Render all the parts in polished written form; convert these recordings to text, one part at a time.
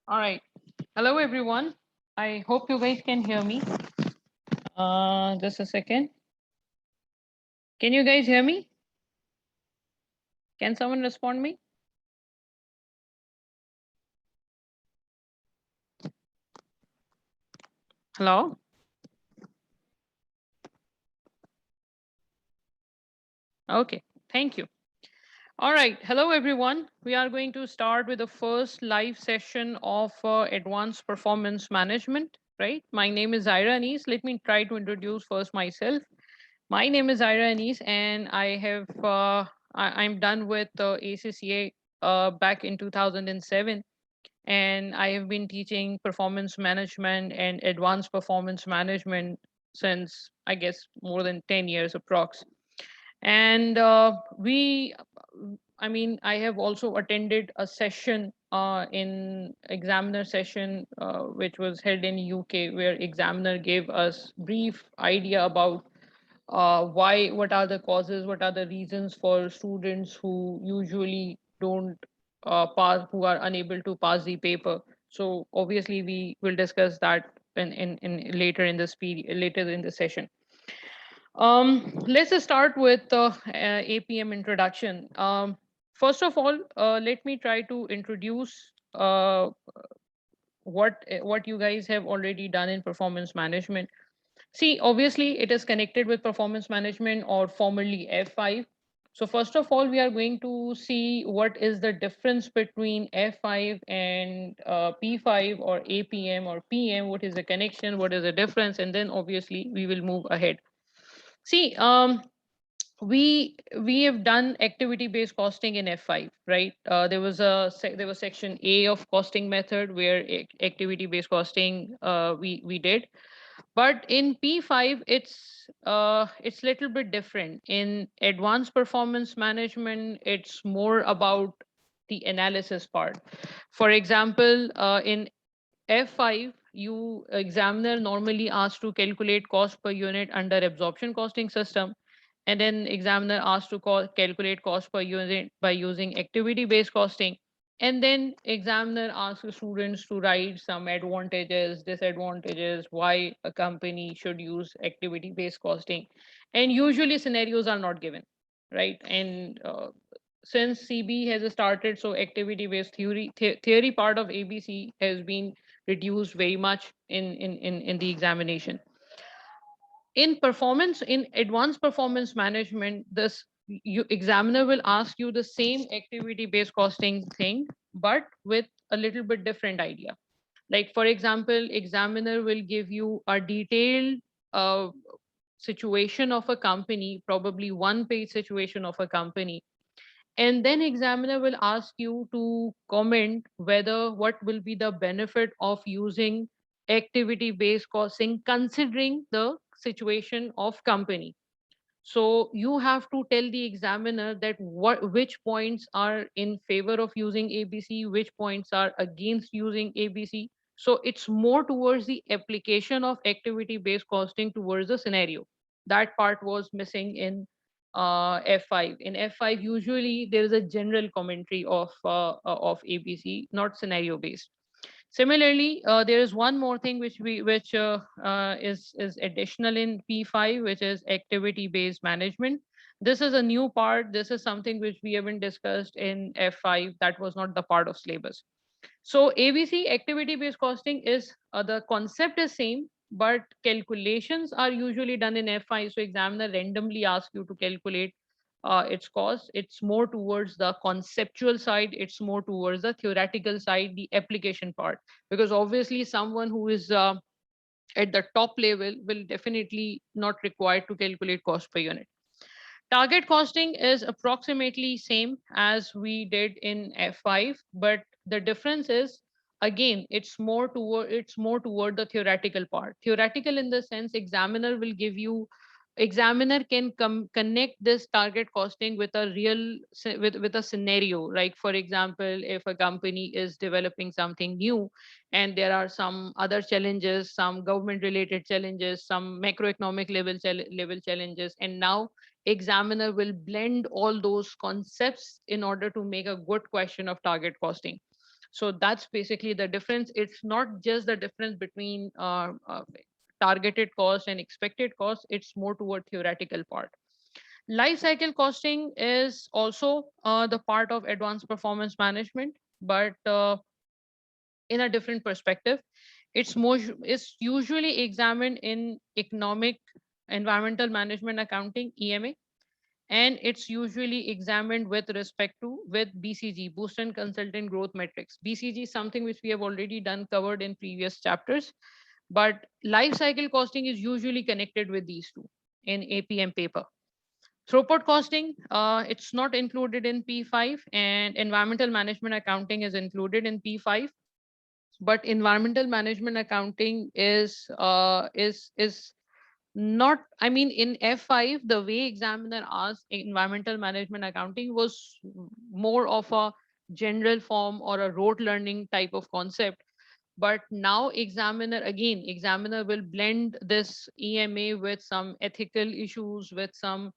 All right. Hello, everyone. I hope you guys can hear me. Just a second. Can you guys hear me? Can someone respond me? Hello? Okay. Thank you. All right. Hello, everyone. We are going to start with the first live session of Advanced Performance Management, right? My name is Zaira Anis. Let me try to introduce first myself. My name is Zaira Anis, and I'm done with ACCA back in 2007, and I have been teaching performance management and advanced performance management since, I guess, more than 10 years approx. And I have also attended a session in examiner session, which was held in UK, where examiner gave us brief idea about what are the causes, what are the reasons for students who usually don't pass, who are unable to pass the paper. So obviously we will discuss that in later in this period, later in the session. Let's just start with APM introduction. First of all, let me try to introduce what you guys have already done in performance management. See, obviously, it is connected with performance management, or formerly F5. So first of all, we are going to see what is the difference between F5 and P5, or APM or PM. What is the connection? What is the difference? And then obviously we will move ahead. See, we have done activity based costing in F5, right? There was section A of costing method, where activity based costing we did. But in P5, it's little bit different. In advanced performance management, it's more about the analysis part. For example, in F5, you examiner normally asked to calculate cost per unit under absorption costing system, and then examiner asked to calculate cost per unit by using activity based costing. And then examiner asks the students to write some advantages, disadvantages, why a company should use activity based costing. And usually scenarios are not given, right? And since CB has started, so activity based theory part of ABC has been reduced very much in the examination. In advanced performance management, this you examiner will ask you the same activity based costing thing, but with a little bit different idea. Like, for example, examiner will give you a detailed uh, situation of a company, probably one page situation of a company, and then examiner will ask you to comment whether what will be the benefit of using activity based costing considering the situation of company. So you have to tell the examiner that which points are in favor of using ABC, which points are against using ABC. So it's more towards the application of activity based costing towards the scenario. That part was missing in F5. In F5, usually there is a general commentary of ABC, not scenario based. Similarly, there is one more thing which is additional in P5, which is activity-based management. This is a new part. This is something which we haven't discussed in F5. That was not the part of syllabus. So ABC, activity-based costing, is the concept is same, but calculations are usually done in F5. So examiner randomly asks you to calculate its cost. It's more towards the conceptual side. It's more towards the theoretical side, the application part, because obviously someone who is at the top level will definitely not required to calculate cost per unit. Target costing is approximately same as we did in F5, but the difference is, again, it's more toward the theoretical part. Theoretical in the sense examiner will give you examiner can connect this target costing with a with a scenario. Like for example, if a company is developing something new and there are some other challenges, some government related challenges, some macroeconomic level challenges, and now examiner will blend all those concepts in order to make a good question of target costing. So that's basically the difference. It's not just the difference between targeted cost and expected cost. It's more toward theoretical part. Life cycle costing is also the part of advanced performance management, but in a different perspective. It's usually examined in economic environmental management accounting, EMA, and it's usually examined with respect to with BCG, boost and consultant growth metrics. BCG is something which we have already done covered in previous chapters, but life cycle costing is usually connected with these two in APM paper. Throughput costing, it's not included in P5, and environmental management accounting is included in P5. But environmental management accounting is not, I mean, in F5, the way examiner asked environmental management accounting was more of a general form or a rote learning type of concept. But now examiner will blend this EMA with some ethical issues, with some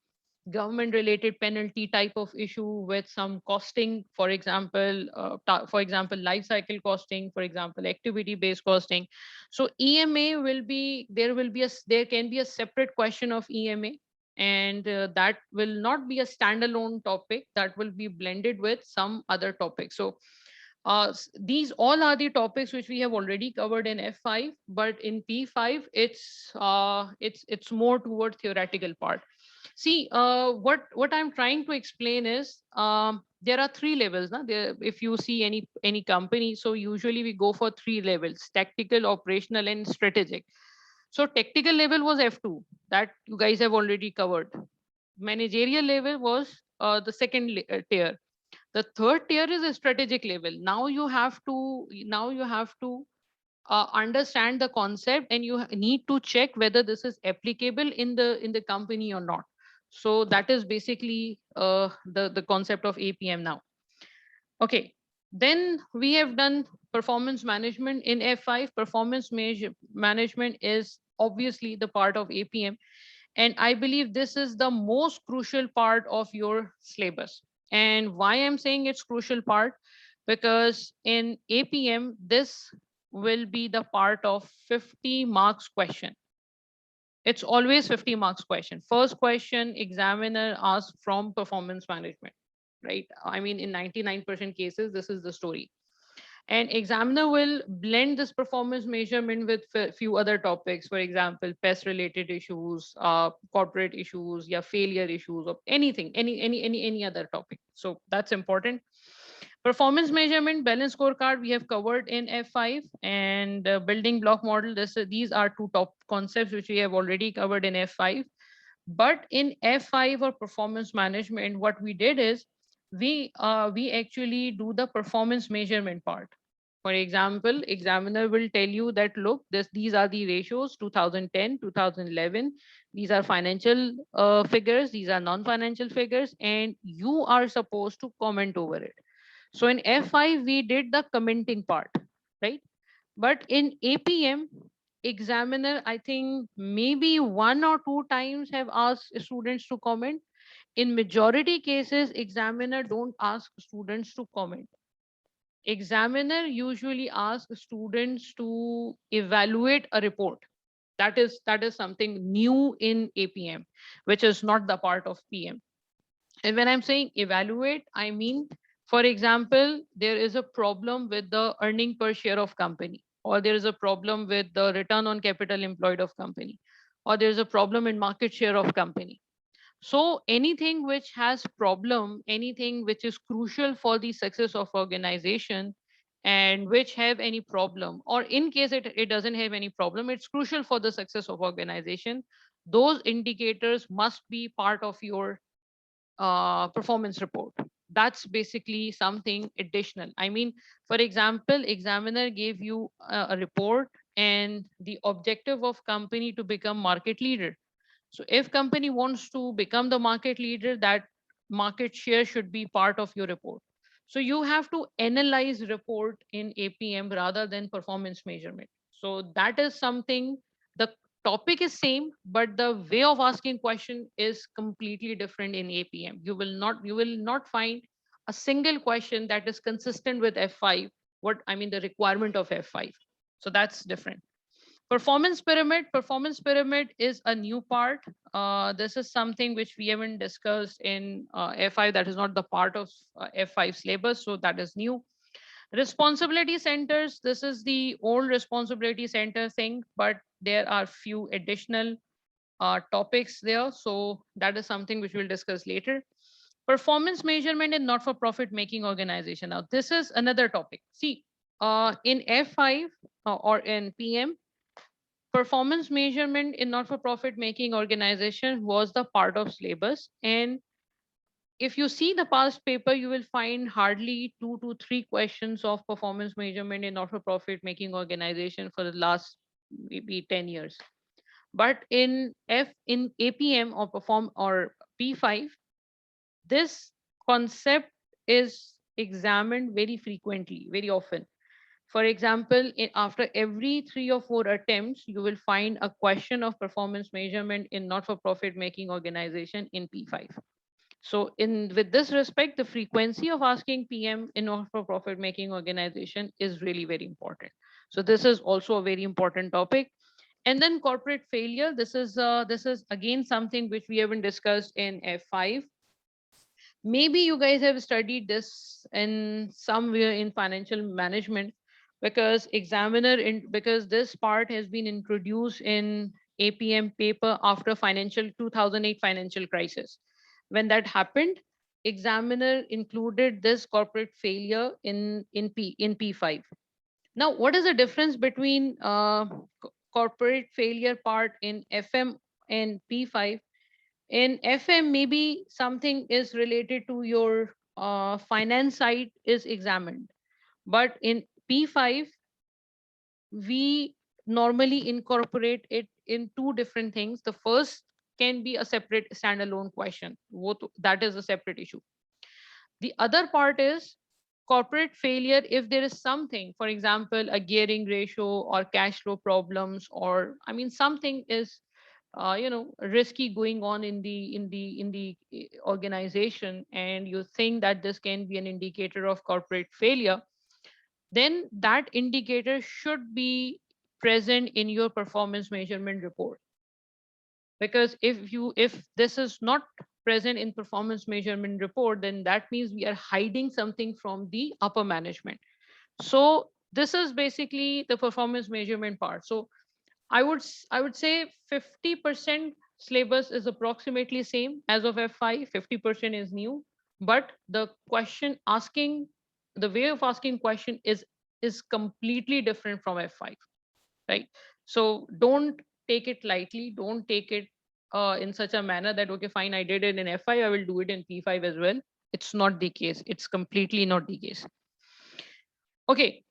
government related penalty type of issue, with some costing, for example, life cycle costing, for example, activity based costing. So EMA will be, there can be a separate question of EMA, and that will not be a standalone topic, that will be blended with some other topic. So these all are the topics which we have already covered in F5, but in P5, it's more toward theoretical part. See, what I'm trying to explain is there are three levels. Na? There, if you see any company, so usually we go for three levels: tactical, operational, and strategic. So tactical level was F2, that you guys have already covered. Managerial level was the second tier. The third tier is a strategic level. Now you have to understand the concept, and you need to check whether this is applicable in the company or not. So that is basically the concept of APM now. Okay, then we have done performance management in F5. Management is obviously the part of APM, and I believe this is the most crucial part of your syllabus. And why I'm saying it's crucial part, because in APM this will be the part of 50 marks question. It's always 50 marks question. First question examiner asks from performance management, right? I mean, in 99% cases, this is the story. And examiner will blend this performance measurement with few other topics, for example, pest related issues, corporate issues, yeah, failure issues, or anything, any other topic. So that's important. Performance measurement, balance scorecard, we have covered in F5, and building block model. These are two top concepts which we have already covered in F5. But in F5 or performance management, what we did is we actually do the performance measurement part. For example, examiner will tell you that, look, these are the ratios 2010, 2011. These are financial figures, these are non-financial figures, and you are supposed to comment over it. So in F5, we did the commenting part, right? But in APM, examiner, I think maybe one or two times have asked students to comment. In majority cases, examiner don't ask students to comment. Examiner usually asks students to evaluate a report. That is something new in APM, which is not the part of PM. And when I'm saying evaluate, I mean, for example, there is a problem with the earning per share of company, or there is a problem with the return on capital employed of company, or there is a problem in market share of company. So anything which has problem, anything which is crucial for the success of organization and which have any problem, or in case it doesn't have any problem, it's crucial for the success of organization, those indicators must be part of your performance report. That's basically something additional. I mean, for example, examiner gave you a report and the objective of company to become market leader. So if company wants to become the market leader, that market share should be part of your report. So you have to analyze report in APM rather than performance measurement. So that is something, the topic is same, but the way of asking question is completely different in APM. You will not find a single question that is consistent with F5, what I mean the requirement of F5. So that's different. Performance pyramid is a new part. This is something which we haven't discussed in F5. That is not the part of F5 syllabus, so that is new. Responsibility centers, this is the old responsibility center thing, but there are few additional topics there. So that is something which we'll discuss later. Performance measurement in not-for-profit making organization. Now, this is another topic. See, in F5 or in PM, performance measurement in not-for-profit making organization was the part of syllabus. And if you see the past paper, you will find hardly 2 to 3 questions of performance measurement in not-for-profit making organization for the last maybe 10 years. But in APM or perform or P5, this concept is examined very frequently, very often. For example, after every 3 or 4 attempts, you will find a question of performance measurement in not-for-profit making organization in P5. So in with this respect, the frequency of asking PM in not-for-profit making organization is really very important. So this is also a very important topic. And then corporate failure. This is again something which we haven't discussed in F5. Maybe you guys have studied this in somewhere in financial management, because because this part has been introduced in APM paper after financial 2008 financial crisis. When that happened, examiner included this corporate failure in P5. Now, what is the difference between corporate failure part in FM and P5? In FM, maybe something is related to your finance side is examined. But in P5, we normally incorporate it in two different things. The first can be a separate standalone question. That is a separate issue. The other part is corporate failure. If there is something, for example, a gearing ratio or cash flow problems, or I mean something is risky going on in the organization, and you think that this can be an indicator of corporate failure, then that indicator should be present in your performance measurement report. Because if this is not present in performance measurement report, then that means we are hiding something from the upper management. So this is basically the performance measurement part. So I would say 50% syllabus is approximately same as of F5, 50% is new, but the way of asking question is completely different from F5, right? So don't take it lightly, don't take it in such a manner that okay, fine, I did it in F5, I will do it in P5 as well. It's not the case. It's completely not the case. Okay,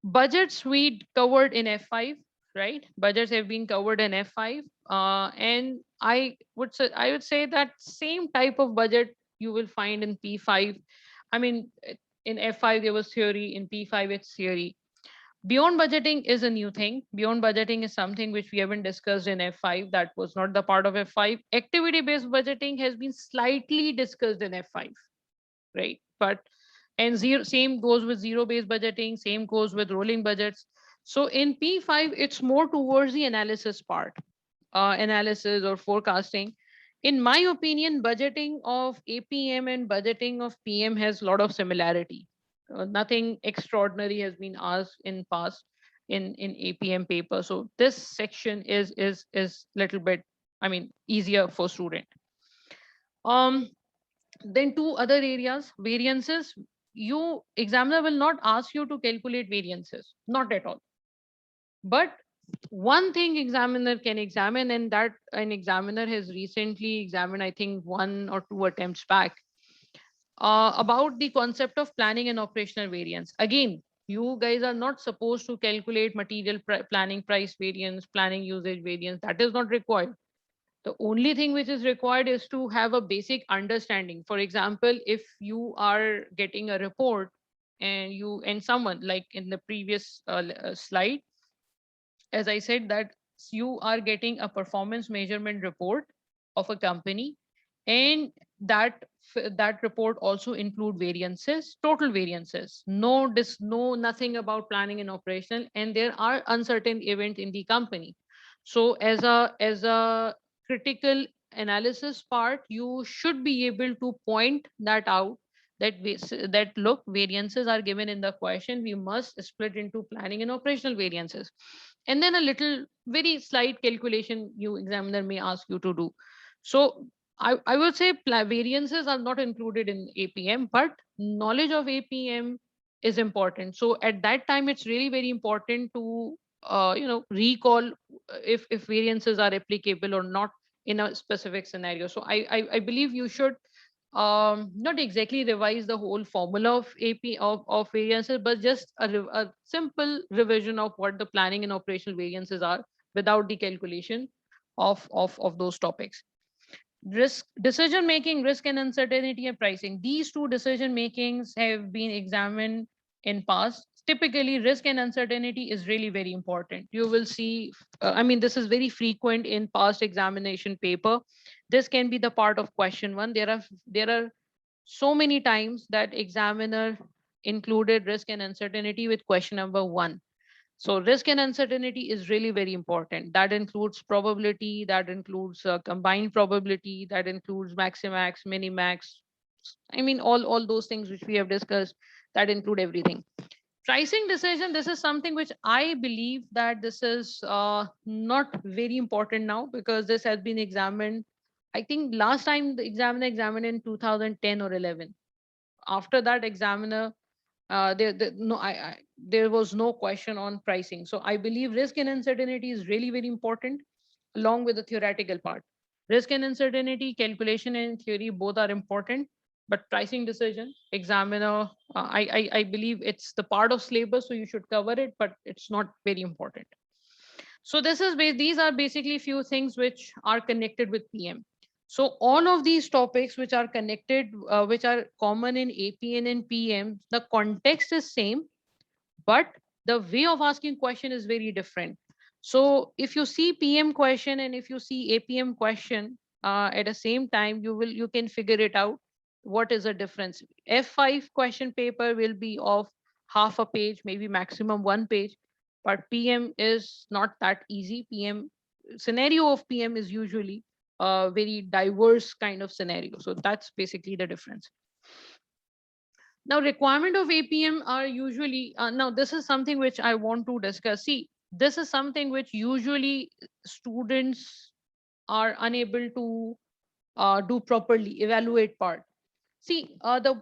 budgets we covered in F5, right? Budgets have been covered in F5. And I would say that same type of budget you will find in P5. I mean, in F5 there was theory, in P5 it's theory. Beyond budgeting is a new thing. Beyond budgeting is something which we haven't discussed in F5. That was not the part of F5. Activity based budgeting has been slightly discussed in F5, right? But and zero same goes with zero based budgeting, same goes with rolling budgets. So in P5 it's more towards the analysis part, analysis or forecasting. In my opinion, budgeting of APM and budgeting of PM has a lot of similarity. Nothing extraordinary has been asked in past in APM paper, so this section is little bit, I mean, easier for student. um then two other areas, variances. You examiner will not ask you to calculate variances, not at all. But one thing examiner can examine, and that an examiner has recently examined, I think 1 or 2 attempts back, about the concept of planning and operational variance. Again, you guys are not supposed to calculate material planning price variance, planning usage variance. That is not required. The only thing which is required is to have a basic understanding. For example, if you are getting a report and someone, like in the previous slide, as I said, that you are getting a performance measurement report of a company, and that report also include variances, total variances, no nothing about planning and operational, and there are uncertain events in the company. So as a critical analysis part, you should be able to point that out, that look, variances are given in the question, we must split into planning and operational variances, and then a little very slight calculation you examiner may ask you to do. So I would say variances are not included in APM, but knowledge of APM is important. So at that time, it's really very important to recall if variances are applicable or not in a specific scenario. So I believe you should not exactly revise the whole formula of AP of variances, but just a simple revision of what the planning and operational variances are without the calculation of those topics. Risk decision making, risk and uncertainty, and pricing, these two decision makings have been examined in past. Typically risk and uncertainty is really very important. You will see, I mean, this is very frequent in past examination paper. This can be the part of question one. There are so many times that examiner included risk and uncertainty with question number one. So risk and uncertainty is really very important. That includes probability, that includes combined probability, that includes maximax, minimax. I mean, all those things which we have discussed, that include everything. Pricing decision, this is something which I believe that this is not very important now, because this has been examined. I think last time the examiner examined in 2010 or 11. After that, examiner there was no question on pricing. So I believe risk and uncertainty is really very important, along with the theoretical part. Risk and uncertainty, calculation and theory, both are important, but pricing decision, examiner, I believe it's the part of syllabus, so you should cover it, but it's not very important. So these are basically few things which are connected with PM. So all of these topics which are connected, which are common in APN and PM, the context is same, but the way of asking question is very different. So if you see PM question and if you see APM question at the same time, you can figure it out. What is the difference? F5 question paper will be of half a page, maybe maximum 1 page, but PM is not that easy. PM scenario of PM is usually a very diverse kind of scenario. So that's basically the difference. Now, requirement of APM are usually, now this is something which I want to discuss. See, this is something which usually students are unable to do properly, evaluate part. See, the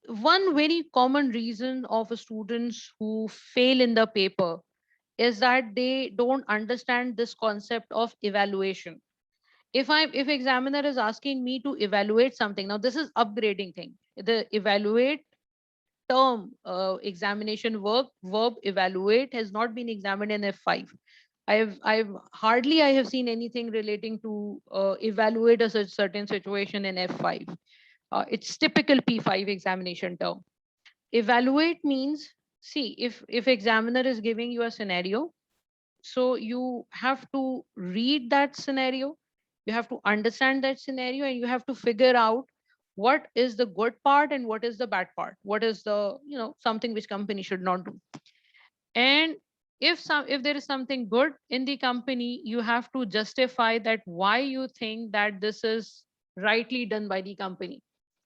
one very common reason of students who fail in the paper is that they don't understand this concept of evaluation. If examiner is asking me to evaluate something, now this is upgrading thing. The evaluate term, examination work, verb evaluate has not been examined in F5. I have seen anything relating to evaluate a certain situation in F5. It's typical P5 examination term. Evaluate means, see, if examiner is giving you a scenario, so you have to read that scenario, you have to understand that scenario, and you have to figure out what is the good part and what is the bad part, what is the something which company should not do. And if there is something good in the company, you have to justify that why you think that this is rightly done by the company.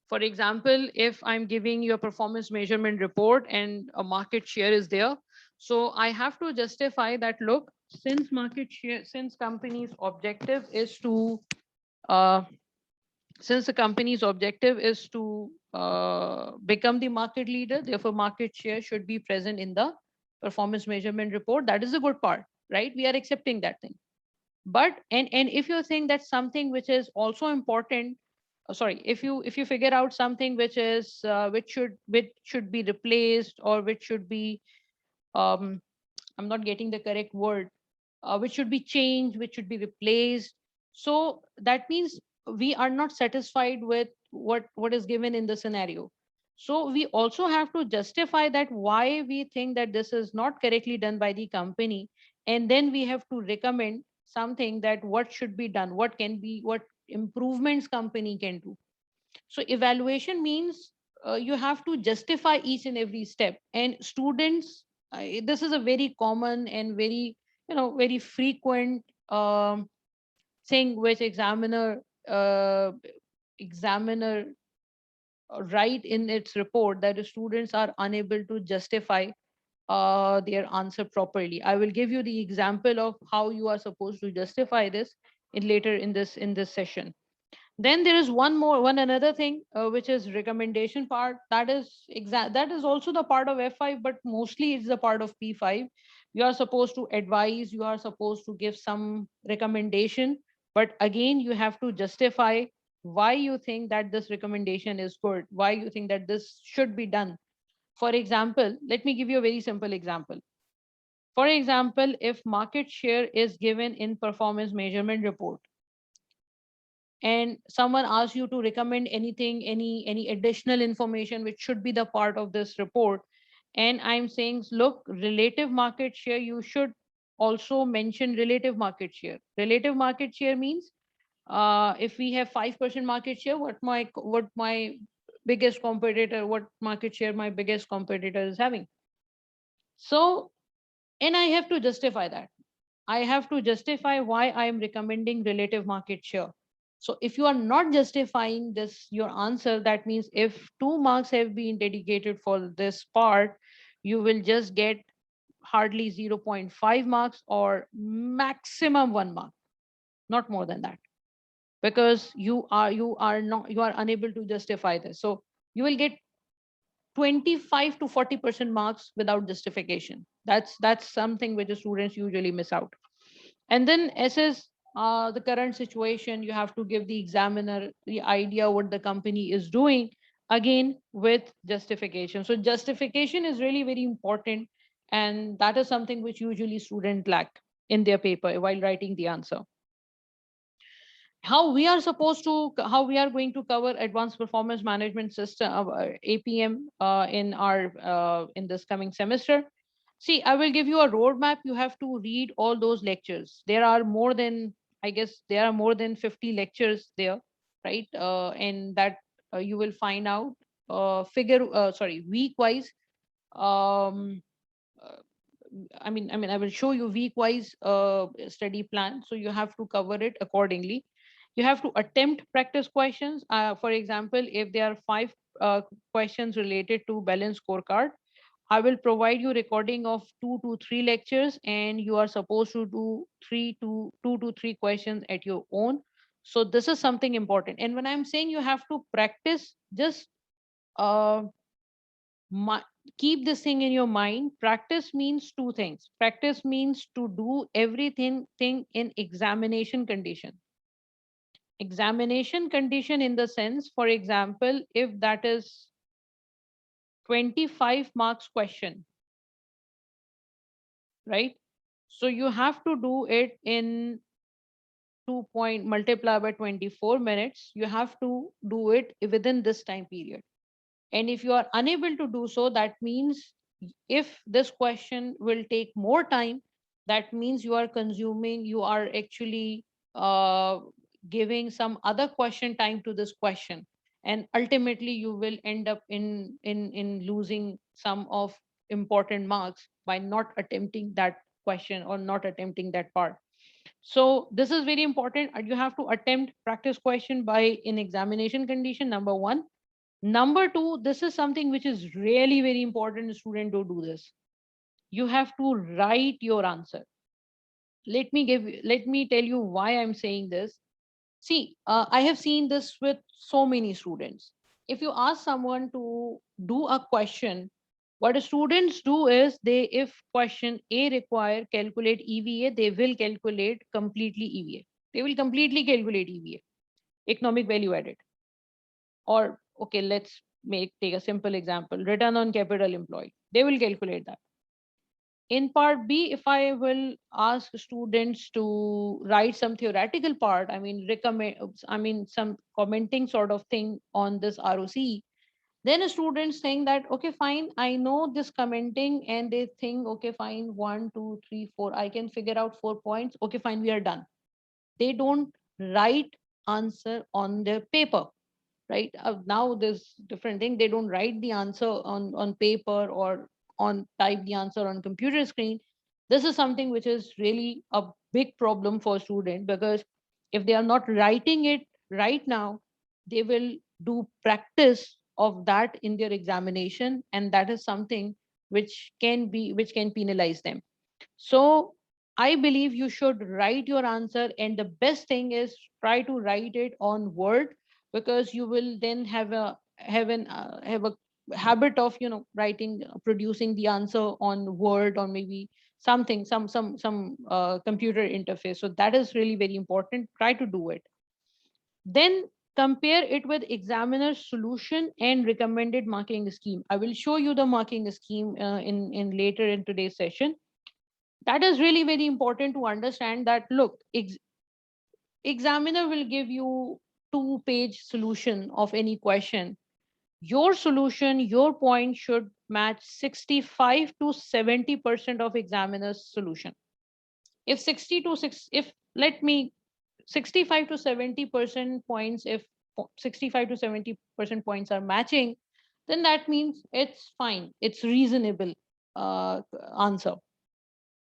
For example, if I'm giving you a performance measurement report and a market share is there, so I have to justify that, look, since market share, uh, since the company's objective is to become the market leader, therefore market share should be present in the performance measurement report. That is the good part, right? We are accepting that thing. But and if you think that something which is also important, sorry, if you figure out something which is which should be replaced, or which should be um I'm not getting the correct word, which should be changed, which should be replaced. So that means we are not satisfied with what is given in the scenario. So we also have to justify that why we think that this is not correctly done by the company, and then we have to recommend something that what should be done, what can be, what improvements company can do. So evaluation means you have to justify each and every step. And students, this is a very common and very, very frequent thing which examiner write in its report, that the students are unable to justify their answer properly. I will give you the example of how you are supposed to justify this in later in this session. Then there is one another thing, which is recommendation part. That is also the part of F5, but mostly it's the part of P5. You are supposed to advise, you are supposed to give some recommendation, but again you have to justify why you think that this recommendation is good, why you think that this should be done. For example, let me give you a very simple example. For example, if market share is given in performance measurement report, and someone asks you to recommend anything, any additional information which should be the part of this report, and I'm saying, look, relative market share, you should also mention relative market share. Relative market share means, if we have 5% market share, what my biggest competitor, what market share my biggest competitor is having. So, and I have to justify that. I have to justify why I am recommending relative market share. So if you are not justifying this, your answer, that means if 2 marks have been dedicated for this part, you will just get hardly 0.5 marks or maximum 1 mark, not more than that, because you are unable to justify this. So you will get 25 to 40% marks without justification. That's something which the students usually miss out. And then assess the current situation. You have to give the examiner the idea what the company is doing, again with justification. So justification is really very important, and that is something which usually students lack in their paper while writing the answer. How we are going to cover advanced performance management system, APM, in our in this coming semester. See, I will give you a roadmap. You have to read all those lectures. There are more than, I guess, there are more than 50 lectures there, right? And that you will find out week wise. Um, uh, I will show you week wise study plan. So you have to cover it accordingly. You have to attempt practice questions. For example, if there are 5 questions related to balance scorecard, I will provide you recording of 2 to 3 lectures, and you are supposed to do 2 to 3 questions at your own. So this is something important. And when I'm saying you have to practice, just uh, keep this thing in your mind. Practice means two things. Practice means to do everything thing in examination condition. Examination condition in the sense, for example, if that is 25 marks question, right? So you have to do it in 2 point multiply by 24 minutes. You have to do it within this time period. And if you are unable to do so, that means if this question will take more time, that means you are actually uh, giving some other question time to this question. And ultimately you will end up in losing some of important marks by not attempting that question or not attempting that part. So this is very important. You have to attempt practice question by in examination condition, number one. Number two, this is something which is really very important. Student, don't do this. You have to write your answer. Let me tell you why I'm saying this. See, I have seen this with so many students. If you ask someone to do a question, what the students do is if question A require calculate EVA, they will calculate completely EVA. They will completely calculate EVA, economic value added. Or okay, let's take a simple example, return on capital employed. They will calculate that. In part B, if I will ask students to write some theoretical part, I mean, some commenting sort of thing on this ROC, then a student saying that, okay, fine, I know this commenting, and they think, okay, fine, 1, 2, 3, 4, I can figure out 4 points. Okay, fine, we are done. They don't write answer on their paper, right? Now there's different thing. They don't write the answer on paper or on type the answer on computer screen. This is something which is really a big problem for student, because if they are not writing it right now, they will do practice of that in their examination, and that is something which can penalize them. So I believe you should write your answer, and the best thing is try to write it on Word, because you will then have a habit of writing, producing the answer on Word, or maybe something, some computer interface. So that is really very important. Try to do it. Then compare it with examiner's solution and recommended marking scheme. I will show you the marking scheme in later in today's session. That is really very important to understand that, look, examiner will give you 2-page solution of any question. Your solution, your point should match 65 to 70% of examiner's solution. If 60 to 6 if let me 65 to 70% points, if 65 to 70% points are matching, then that means it's fine, it's reasonable answer.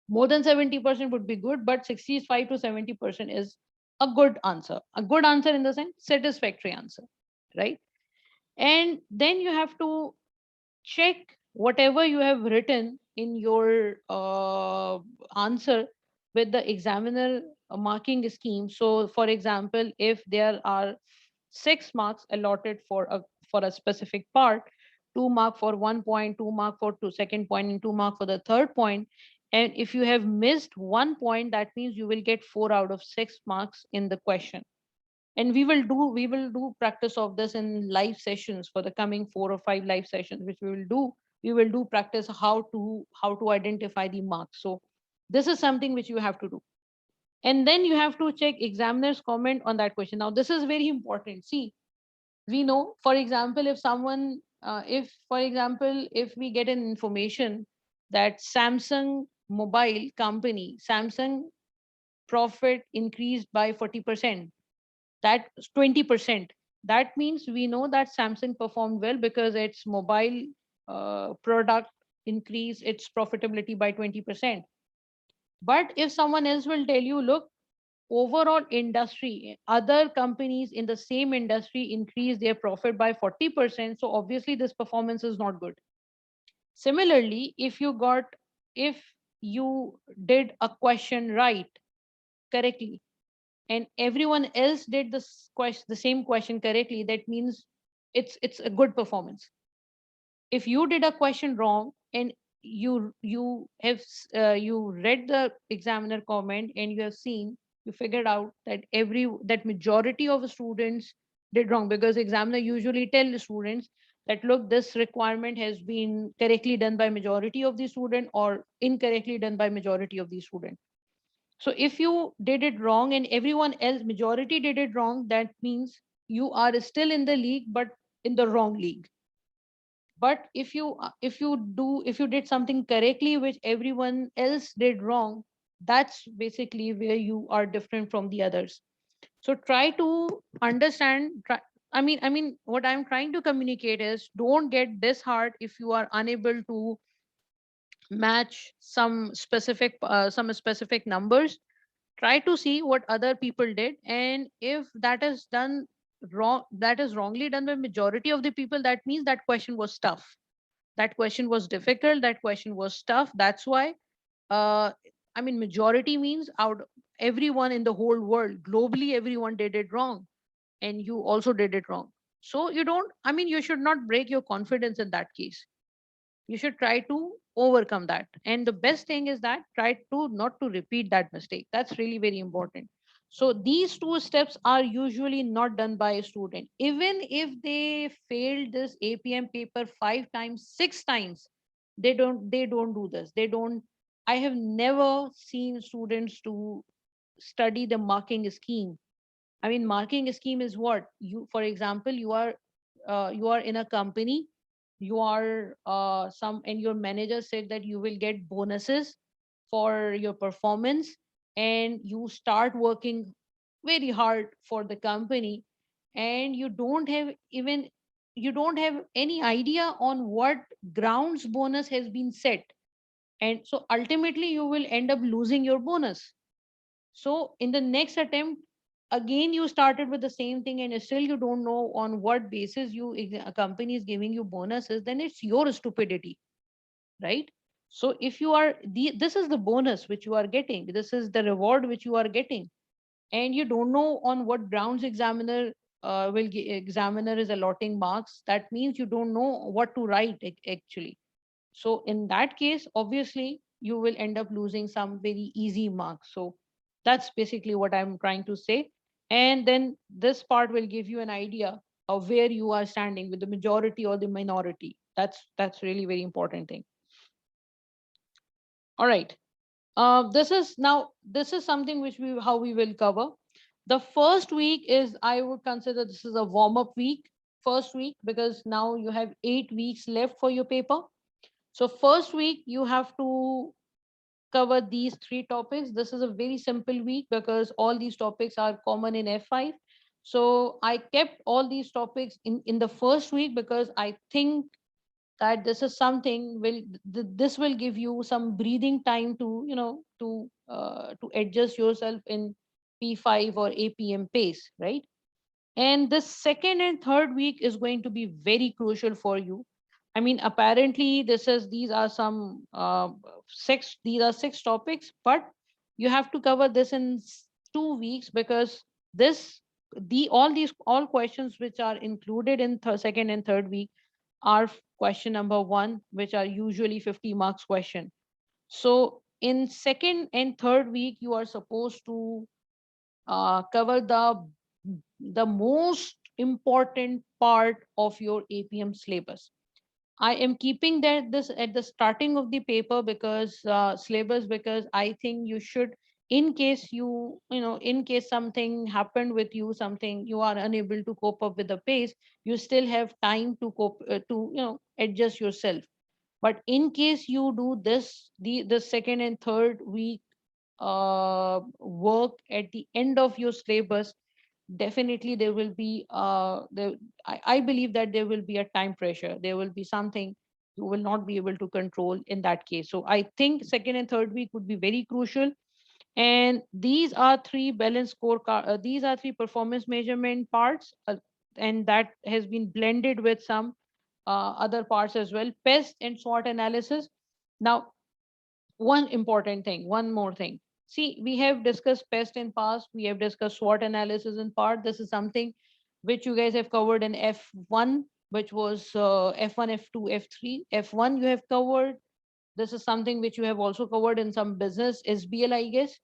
More than 70% would be good, but 65 to 70% is a good answer. A good answer in the sense satisfactory answer, right? And then you have to check whatever you have written in your answer with the examiner marking scheme. So for example, if there are 6 marks allotted for a specific part, 2 mark for 1 point, 2 mark for second point, and 2 mark for the third point. And if you have missed 1 point, that means you will get 4 out of 6 marks in the question. And we will do practice of this in live sessions for the coming 4 or 5 live sessions, which we will do practice how to identify the marks. So this is something which you have to do. And then you have to check examiner's comment on that question. Now this is very important. See, we know, for example, if for example, if we get an information that Samsung mobile company, Samsung profit increased by 40%, that 20%, that means we know that Samsung performed well because its mobile product increased its profitability by 20%. But if someone else will tell you, look, overall industry, other companies in the same industry increase their profit by 40%, so obviously this performance is not good. Similarly, if you did a question right, correctly, and everyone else did the same question correctly, that means it's a good performance. If you did a question wrong, and you read the examiner comment, and you figured out that majority of students did wrong, because examiner usually tell the students that, look, this requirement has been correctly done by majority of the student or incorrectly done by majority of the student. So if you did it wrong and everyone else, majority did it wrong, that means you are still in the league, but in the wrong league. But if you did something correctly which everyone else did wrong, that's basically where you are different from the others. So try to understand. I mean, what I'm trying to communicate is, don't get disheartened if you are unable to match some specific numbers. Try to see what other people did, and if that is done wrong, that is wrongly done by majority of the people, that means that question was tough, that question was difficult, that question was tough. That's why, uh majority means out everyone in the whole world, globally, everyone did it wrong, and you also did it wrong. So you should not break your confidence in that case. You should try to overcome that, and the best thing is that try to not to repeat that mistake. That's really very important. So these two steps are usually not done by a student. Even if they failed this APM paper 5 times, 6 times, they don't do this. They don't I have never seen students to study the marking scheme. I mean, marking scheme is what you, for example, you are in a company, you are and your manager said that you will get bonuses for your performance, and you start working very hard for the company, and you don't have any idea on what grounds bonus has been set, and so ultimately you will end up losing your bonus. So in the next attempt, again you started with the same thing, and still you don't know on what basis a company is giving you bonuses, then it's your stupidity, right? So if you are this is the bonus which you are getting, this is the reward which you are getting, and you don't know on what grounds examiner is allotting marks, that means you don't know what to write actually. So in that case, obviously, you will end up losing some very easy marks. So that's basically what I'm trying to say. And then this part will give you an idea of where you are standing with the majority or the minority. That's really very important thing. All right. This is something which we how we will cover. The first week is, I would consider this is a warm-up week, first week, because now you have 8 weeks left for your paper. So first week you have to cover these three topics. This is a very simple week because all these topics are common in F5. So I kept all these topics in the first week because I think that this is something this will give you some breathing time to, to adjust yourself in P5 or APM pace, right? And the second and third week is going to be very crucial for you. I mean, apparently these are some these are six topics, but you have to cover this in 2 weeks because this, all questions which are included in second and third week are question number one, which are usually 50 marks question. So in second and third week, you are supposed to cover the most important part of your APM syllabus. I am keeping this at the starting of the paper because syllabus, because I think you should, in case in case something happened with you, something you are unable to cope up with the pace, you still have time to cope to adjust yourself. But in case you do this, the second and third week work at the end of your syllabus, definitely there will be I believe that there will be a time pressure, there will be something you will not be able to control in that case. So I think second and third week would be very crucial. And these are three balance scorecard, these are three performance measurement parts, and that has been blended with some other parts as well, pest and SWOT analysis. Now, one important thing, one more thing. See, we have discussed pest in past, we have discussed SWOT analysis in part. This is something which you guys have covered in F1, which was F1, F2, F3. F1 you have covered. This is something which you have also covered in some business SBL, I guess.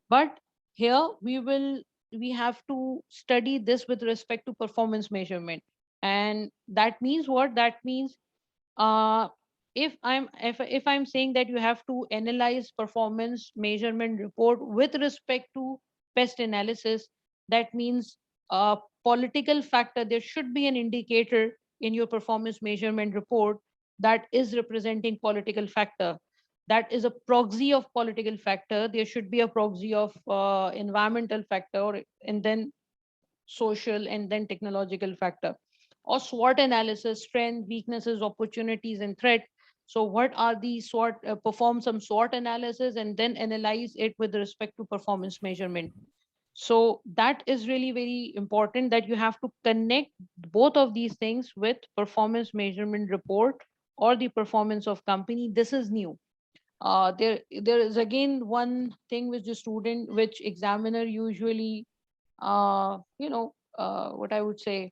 But here we have to study this with respect to performance measurement. And that means what? That means uh, if I'm saying that you have to analyze performance measurement report with respect to pest analysis, that means political factor, there should be an indicator in your performance measurement report that is representing political factor, that is a proxy of political factor. There should be a proxy of environmental factor, and then social, and then technological factor. Or SWOT analysis, strength, weaknesses, opportunities, and threat. So what are these SWOT, perform some SWOT analysis and then analyze it with respect to performance measurement. So that is really very important, that you have to connect both of these things with performance measurement report or the performance of company. This is new. There is again one thing which the student, which examiner usually what I would say,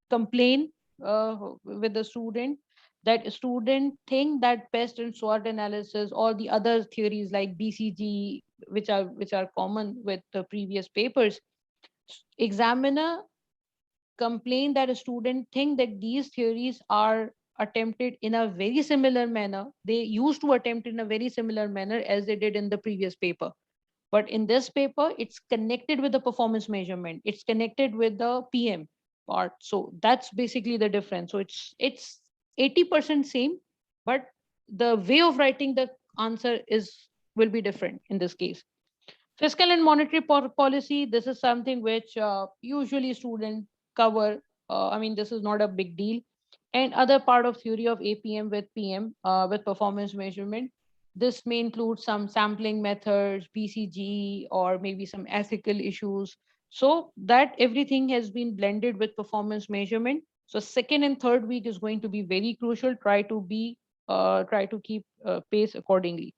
complain with the student, that student think that pest and SWOT analysis or the other theories like BCG, which are common with the previous papers, examiner complain that a student think that these theories are attempted in a very similar manner. They used to attempt in a very similar manner as they did in the previous paper. But in this paper, it's connected with the performance measurement. It's connected with the PM part. So that's basically the difference. So it's 80% same, but the way of writing the answer is will be different in this case. Fiscal and monetary policy, this is something which usually students cover. I mean, this is not a big deal. And other part of theory of APM with PM, with performance measurement. This may include some sampling methods, BCG, or maybe some ethical issues. So that everything has been blended with performance measurement. So second and third week is going to be very crucial. Try to keep pace accordingly.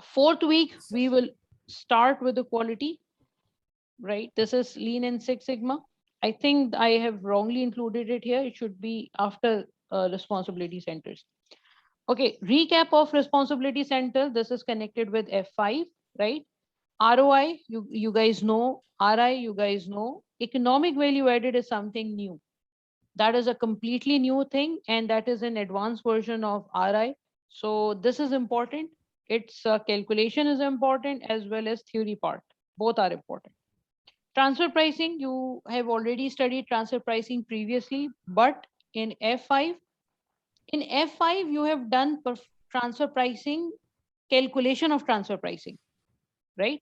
Fourth week, we will start with the quality, right? This is Lean and Six Sigma. I think I have wrongly included it here. It should be after responsibility centers. Okay, recap of responsibility center. This is connected with F5, right? ROI, you guys know. RI, you guys know. Economic value added is something new. That is a completely new thing, and that is an advanced version of RI. So this is important. Its calculation is important as well as theory part. Both are important. Transfer pricing, you have already studied transfer pricing previously, but in F5, you have done transfer pricing, calculation of transfer pricing, right?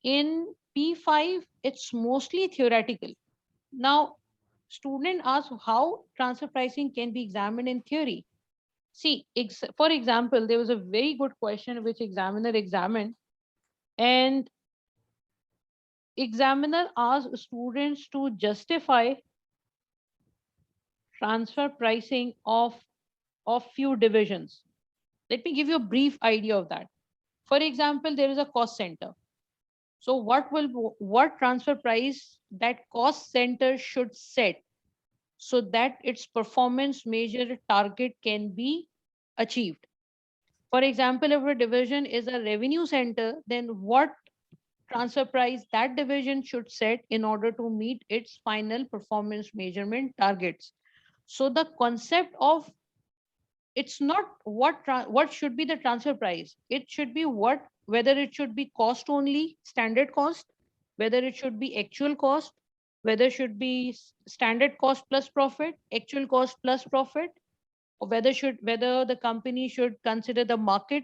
In P5, it's mostly theoretical. Now, student asks how transfer pricing can be examined in theory. See, for example, there was a very good question which examiner examined, and examiner asked students to justify transfer pricing of few divisions. Let me give you a brief idea of that. For example, there is a cost center. So what transfer price that cost center should set so that its performance measure target can be achieved. For example, if a division is a revenue center, then what transfer price that division should set in order to meet its final performance measurement targets. So the concept of it's not what should be the transfer price. It should be whether it should be cost only, standard cost, whether it should be actual cost, whether it should be standard cost plus profit, actual cost plus profit, or whether the company should consider the market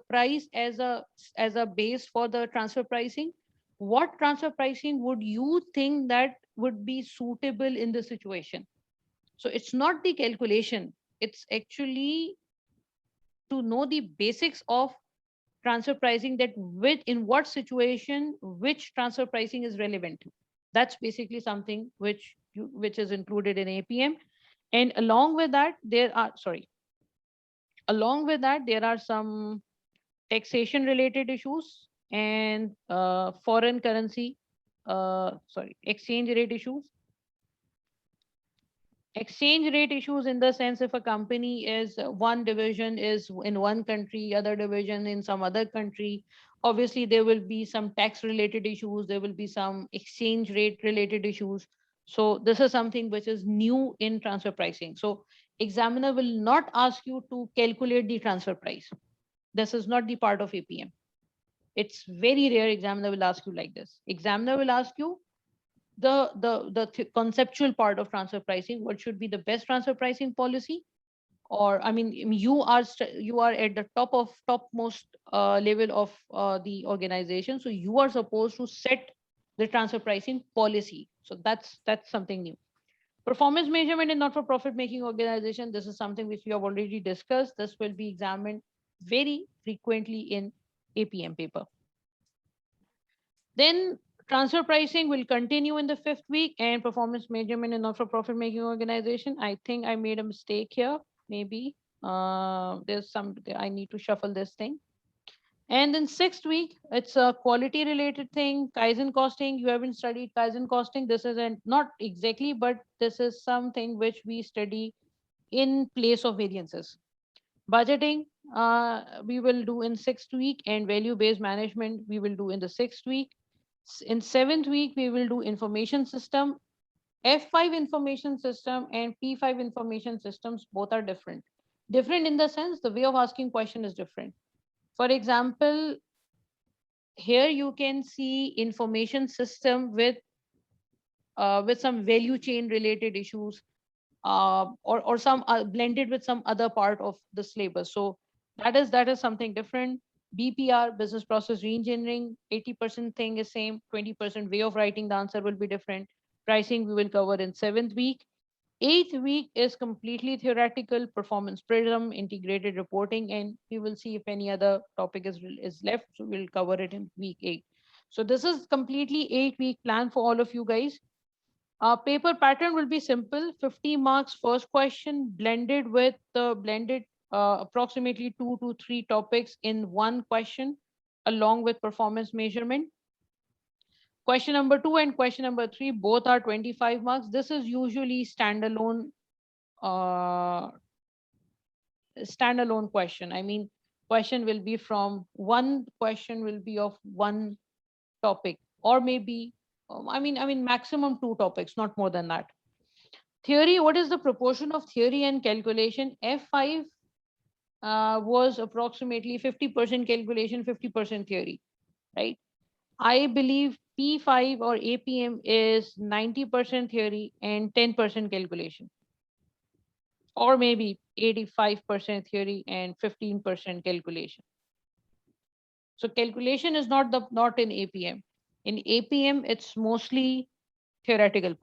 price as a base for the transfer pricing. What transfer pricing would you think that would be suitable in the situation? So it's not the calculation, it's actually to know the basics of transfer pricing, that which in what situation which transfer pricing is relevant to. That's basically something which is included in APM. And along with that there are some taxation related issues and foreign currency exchange rate issues. Exchange rate issues in the sense, if a company is one division is in one country, other division in some other country, obviously there will be some tax related issues, there will be some exchange rate related issues. So this is something which is new in transfer pricing. So examiner will not ask you to calculate the transfer price. This is not the part of APM. It's very rare examiner will ask you like this. Examiner will ask you the conceptual part of transfer pricing. What should be the best transfer pricing policy? Or I mean, you are at the topmost level of the organization, so you are supposed to set the transfer pricing policy. So that's something new. Performance measurement in not-for-profit making organization. This is something which we have already discussed. This will be examined very frequently in APM paper. Then transfer pricing will continue in the fifth week, and performance measurement in not-for-profit making organization. I think I made a mistake here. Maybe I need to shuffle this thing. And then sixth week, it's a quality related thing. Kaizen costing. You haven't studied Kaizen costing. This is not exactly, but this is something which we study in place of variances. Budgeting, we will do in sixth week, and value-based management we will do in the sixth week. In seventh week, we will do information system. F5 information system and P5 information systems, both are different. Different in the sense the way of asking question is different. For example, here you can see information system with some value chain related issues, or some blended with some other part of the syllabus. So that is something different. BPR, business process reengineering, 80% thing is same, 20% way of writing the answer will be different. Pricing we will cover in 7th week. 8th week is completely theoretical, performance prism, integrated reporting, and we will see if any other topic is left. So we'll cover it in week 8. So this is completely 8-week plan for all of you guys. Paper pattern will be simple, 50 marks first question, blended with the blended approximately 2 to 3 topics in one question, along with performance measurement. Question number 2 and question number 3, both are 25 marks. This is usually uh, standalone question. I mean, question will be from one question will be of one topic, or maybe, I mean, maximum 2 topics, not more than that. Theory, what is the proportion of theory and calculation? F5 was approximately 50% calculation, 50% theory, right? I believe P5 or APM is 90% theory and 10% calculation, or maybe 85% theory and 15% calculation. So calculation is not in APM. In APM, it's mostly theoretical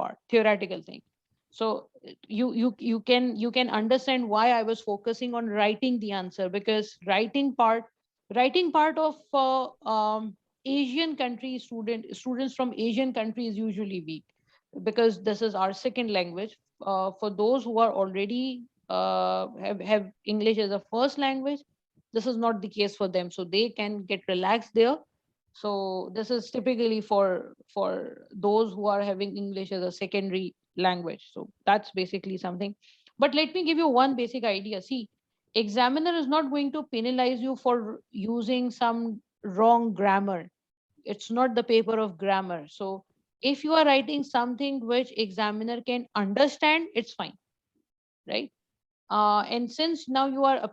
thing. So you can understand why I was focusing on writing the answer, because writing part of Asian country students from Asian countries usually weak, because this is our second language. For those who are already have English as a first language, this is not the case for them, so they can get relaxed there. So this is typically for those who are having English as a secondary language. So that's basically something. But let me give you one basic idea. See, examiner is not going to penalize you for using some wrong grammar. It's not the paper of grammar. So if you are writing something which examiner can understand, it's fine, right? And since now you are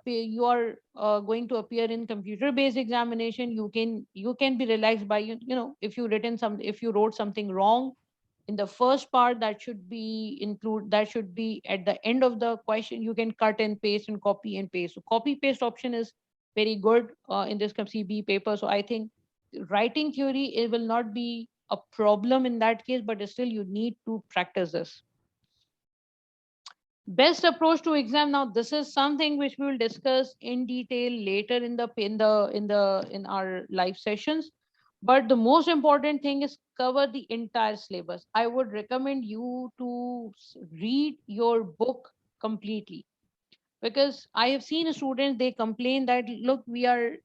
going to appear in computer based examination, you can be relaxed by, if you wrote something wrong in the first part, that should be at the end of the question. You can cut and paste and copy and paste. So copy paste option is very good in this CB paper. So I think writing theory, it will not be a problem in that case, but still you need to practice this. Best approach to exam. Now this is something which we will discuss in detail later in our live sessions. But the most important thing is cover the entire syllabus. I would recommend you to read your book completely, because I have seen students, they complain that, look, we are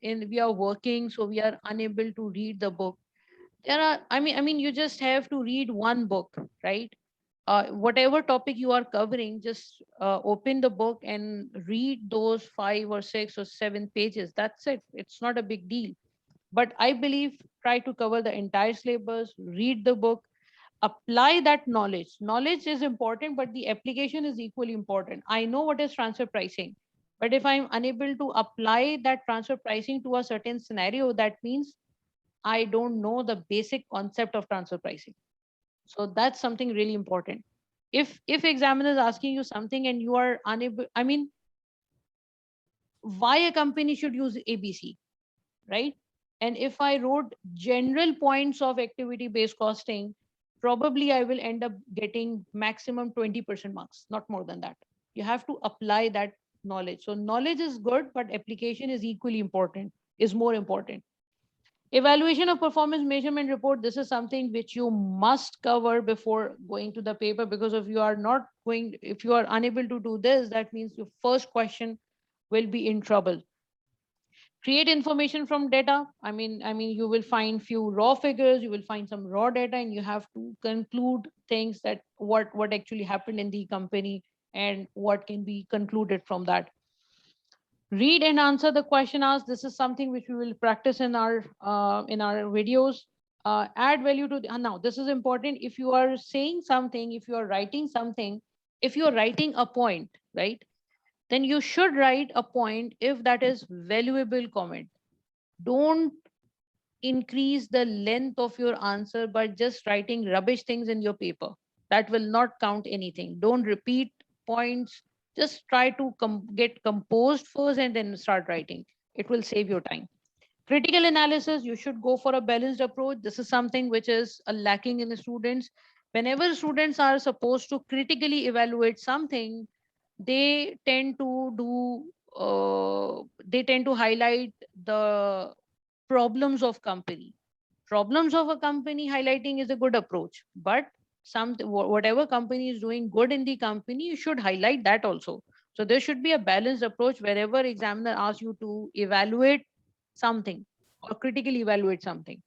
working, so we are unable to read the book. I mean, you just have to read one book, right? Whatever topic you are covering, just open the book and read those 5 or 6 or 7 pages. That's it. It's not a big deal. But I believe, try to cover the entire syllabus, read the book, apply that knowledge. Knowledge is important, but the application is equally important. I know what is transfer pricing, but if I'm unable to apply that transfer pricing to a certain scenario, that means I don't know the basic concept of transfer pricing. So that's something really important. If examiner is asking you something and you are unable, I mean, why a company should use ABC, right? And if I wrote general points of activity based costing, probably I will end up getting maximum 20% marks, not more than that. You have to apply that knowledge. So knowledge is good, but application is equally important, is more important. Evaluation of performance measurement report. This is something which you must cover before going to the paper, because if you are unable to do this, that means your first question will be in trouble. Create information from data. I mean, you will find few raw figures, you will find some raw data, and you have to conclude things, that what actually happened in the company and what can be concluded from that. Read and answer the question asked. This is something which we will practice in our videos. Add value to now this is important. If you are saying something, if you are writing something, if you are writing a point, right, then you should write a point if that is valuable comment. Don't increase the length of your answer by just writing rubbish things in your paper. That will not count anything. Don't repeat points. Just try to get composed first and then start writing. It will save your time. Critical analysis, you should go for a balanced approach. This is something which is lacking in the students. Whenever students are supposed to critically evaluate something, they tend to do they tend to highlight the problems of company. Problems of a company highlighting is a good approach, but whatever company is doing good in the company, you should highlight that also. So there should be a balanced approach wherever examiner asks you to evaluate something or critically evaluate something.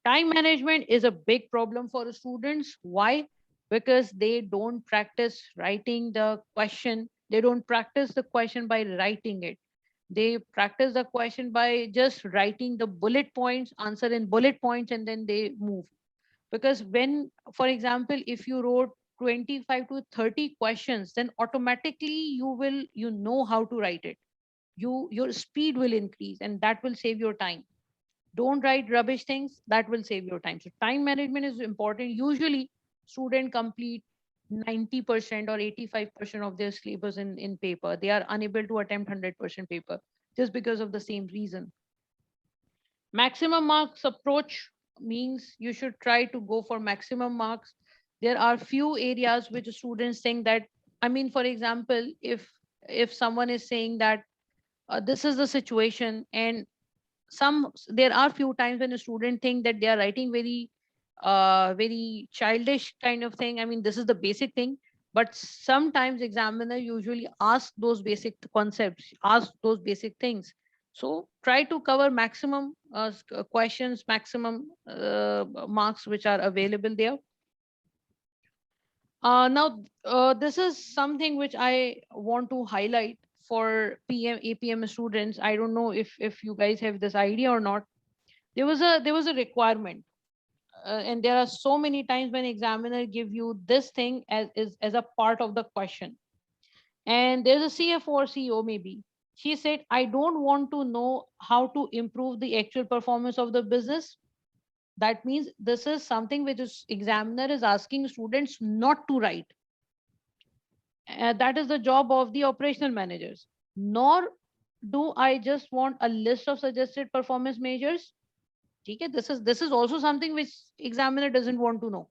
Time management is a big problem for the students. Why? Because they don't practice writing the question. They don't practice the question by writing it. They practice the question by just writing the bullet points, answer in bullet points, and then they move. Because when, for example, if you wrote 25 to 30 questions, then automatically you know how to write it. Your speed will increase and that will save your time. Don't write rubbish things, that will save your time. So time management is important. Usually student complete 90% or 85% of their syllabus in paper. They are unable to attempt 100% paper just because of the same reason. Maximum marks approach means you should try to go for maximum marks. There are few areas which students think that, I mean, for example, if someone is saying that this is the situation, and there are few times when a student think that they are writing very childish kind of thing. I mean, this is the basic thing, but sometimes examiner usually ask those basic concepts, ask those basic things. So try to cover maximum questions, maximum marks which are available there. Now, this is something which I want to highlight for APM students. I don't know if you guys have this idea or not. There was a requirement, and there are so many times when examiner give you this thing as a part of the question. And there's a CFO or CEO maybe. She said, I don't want to know how to improve the actual performance of the business. That means this is something which is examiner is asking students not to write. That is the job of the operational managers. Nor do I just want a list of suggested performance measures. Okay, this is also something which examiner doesn't want to know.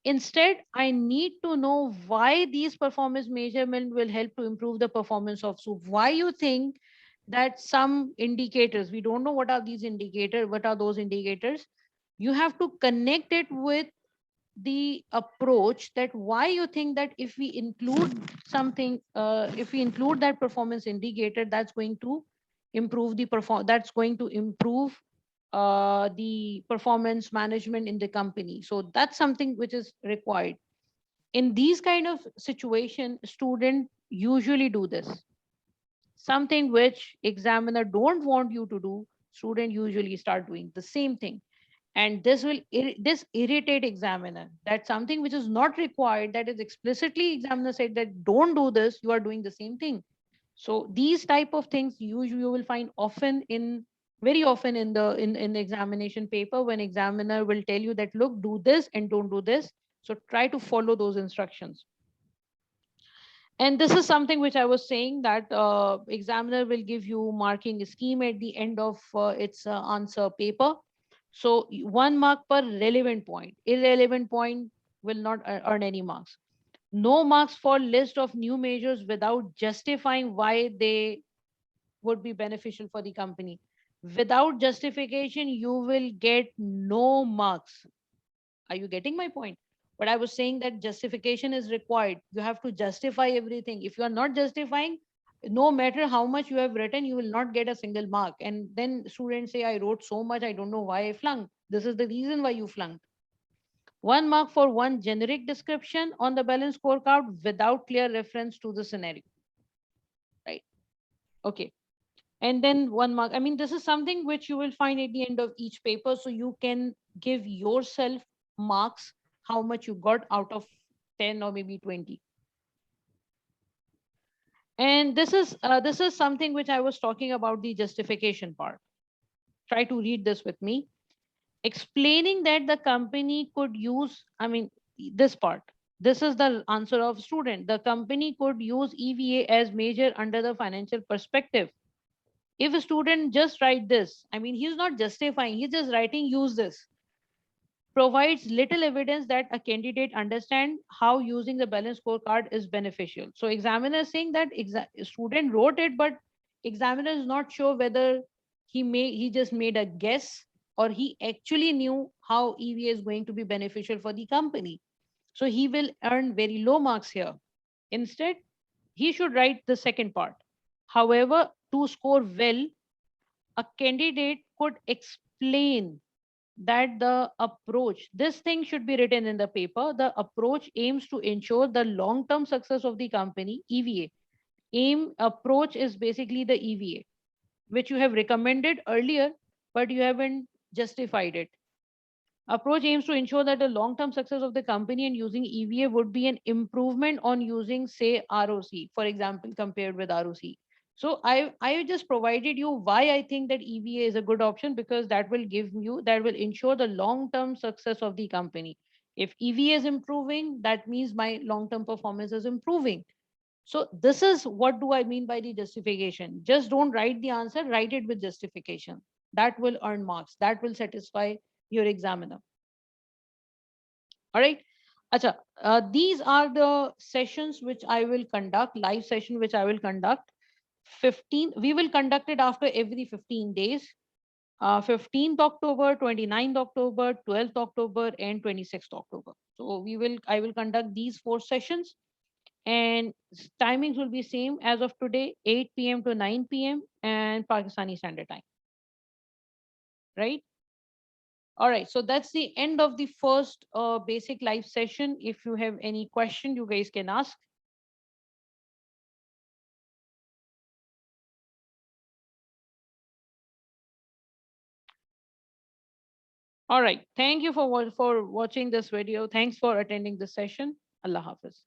Instead, I need to know why these performance measurement will help to improve the performance of soup. Why you think that some indicators, we don't know what are these indicators, what are those indicators. You have to connect it with the approach that why you think that if we include something, if we include that performance indicator, that's going to improve that's going to improve the performance management in the company. So that's something which is required. In these kind of situation, student usually do this. Something which examiner don't want you to do, student usually start doing the same thing. And this will this irritate examiner. That's something which is not required, that is explicitly examiner said that don't do this, you are doing the same thing. So these type of things you will find often in very often in the examination paper, when examiner will tell you that look, do this and don't do this. So try to follow those instructions. And this is something which I was saying that examiner will give you marking scheme at the end of its answer paper. So 1 mark per relevant point. Irrelevant point will not earn any marks. No marks for list of new measures without justifying why they would be beneficial for the company. Without justification, you will get no marks. Are you getting my point? But I was saying that justification is required. You have to justify everything. If you are not justifying, no matter how much you have written, you will not get a single mark. And then students say, I wrote so much, I don't know why I flunked. This is the reason why you flunked. 1 mark for one generic description on the balance scorecard without clear reference to the scenario. Right. Okay. And then 1 mark. I mean, this is something which you will find at the end of each paper. So you can give yourself marks, how much you got out of 10 or maybe 20. And this is something which I was talking about, the justification part. Try to read this with me. Explaining that the company could use, I mean, this part, this is the answer of student. The company could use EVA as measure under the financial perspective. If a student just write this, I mean, he's not justifying, he's just writing use this, provides little evidence that a candidate understand how using the balance scorecard is beneficial. So examiner is saying that student wrote it, but examiner is not sure whether he just made a guess or he actually knew how EVA is going to be beneficial for the company. So he will earn very low marks here. Instead, he should write the second part. However, to score well, a candidate could explain that the approach, this thing should be written in the paper. The approach aims to ensure the long term success of the company. EVA aim approach is basically the EVA which you have recommended earlier, but you haven't justified it. Approach aims to ensure that the long term success of the company, and using EVA would be an improvement on using, say, ROC, for example, compared with ROC. So I just provided you why I think that EVA is a good option, because that will give you, that will ensure the long term success of the company. If EVA is improving, that means my long term performance is improving. So this is what do I mean by the justification. Just don't write the answer, write it with justification. That will earn marks. That will satisfy your examiner. All right. Acha, these are the sessions which I will conduct, live session which I will conduct. 15, we will conduct it after every 15 days. 15th October, 29th October, 12th October, and 26th October. So I will conduct these 4 sessions, and timings will be same as of today, 8 p.m. to 9 p.m. and Pakistani Standard Time. Right? All right, so that's the end of the first basic live session. If you have any question, you guys can ask. All right, thank you for watching this video. Thanks for attending this session. Allah Hafiz.